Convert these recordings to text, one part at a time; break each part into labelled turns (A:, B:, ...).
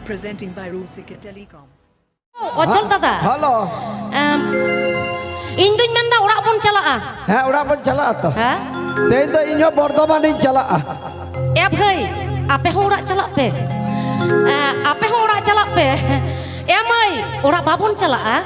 A: Presenting by Rusika Telecom.
B: Ochol tata.
C: Halo.
B: Induñ menda urak pun chalaa.
C: Heh, udah pun chala tuh.
B: Ha?
C: Tein tuh inyo Bordhoman ini chala.
B: Ep hei, ape ho urak chalak pe. Ape ho urak chalak pe. Emai, urak babun chalaa.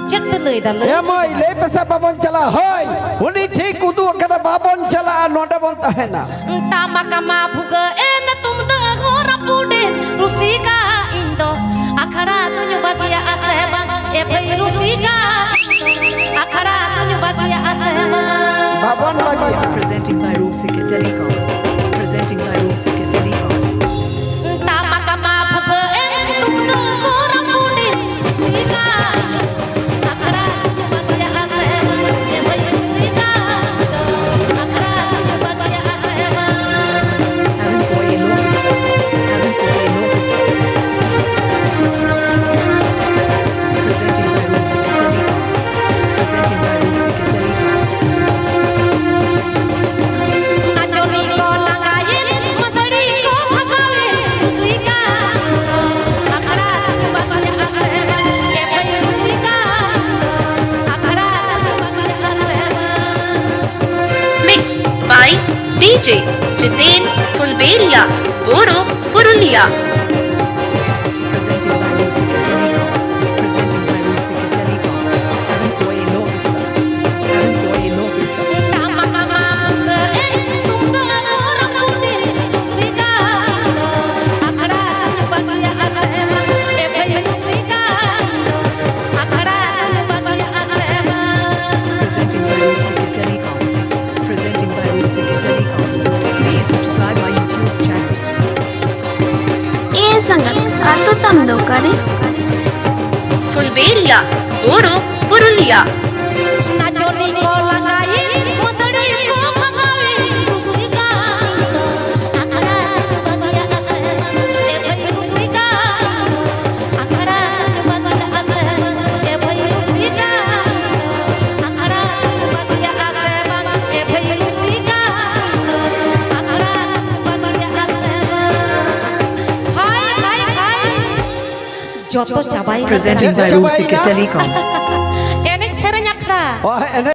B: Cek pe lei dah lei.
C: Ya mai, lei pesa babon chala. Hoi, uni ठीक उदु कदा babon chala NOTA बोलता है ना.
B: Tama kama buka ena tumda agora pudin Rusika Indo. Akhara tunyo bagia aseba. Epai Rusika Akhara tunyo bagia aseba.
C: Babon lagi.
A: Presenting by Rusika Telecom. Presenting by Rusika Telecom.
B: Tama kama buka ena tumda agora pudin Rusika Akhara tunyo bagia aseba. Epai Rusika Akhara tunyo bagia aseba.
A: Aaron Boy in Orchestra. Aaron Boy in Orchestra. Presenting by Rusika Telecom. Presenting by Rusika Telecom.
B: Nachoni ko langayin, madari ko bhagawin Rusika akhara tunyo bagia aseba. Epai Rusika akhara tunyo bagia aseba.
D: Mixed by DJ Jiten Fulberia, Goro Purulia.
A: Presenting by Rusika Telecom. Presenting by Rusika Telecom. Aaron Boy in Orchestra. Aaron Boy in Orchestra.
B: Tama kama buka tumda orang pudin Rusika akhara tunyo bagia aseba. Epai Rusika akhara tunyo bagia aseba.
A: Presenting by Rusika Telecom. Presenting by Rusika Telecom. Please subscribe my YouTube channel.
E: ए संगत तो तम दो करे
D: Fulberia, Goro Purulia.
B: Nachoni ko langayin, madari ko bhagawin Rusika akhara tunyo bagia aseba. Epai Rusika akhara tunyo bagia aseba. Epai Rusika akhara tunyo bagia aseba. Epai Rusika akhara tunyo bagia aseba. Hai joto cabai
A: Presenting by Rusika Telecom.
B: enek serenya akhara
C: Wah, enak.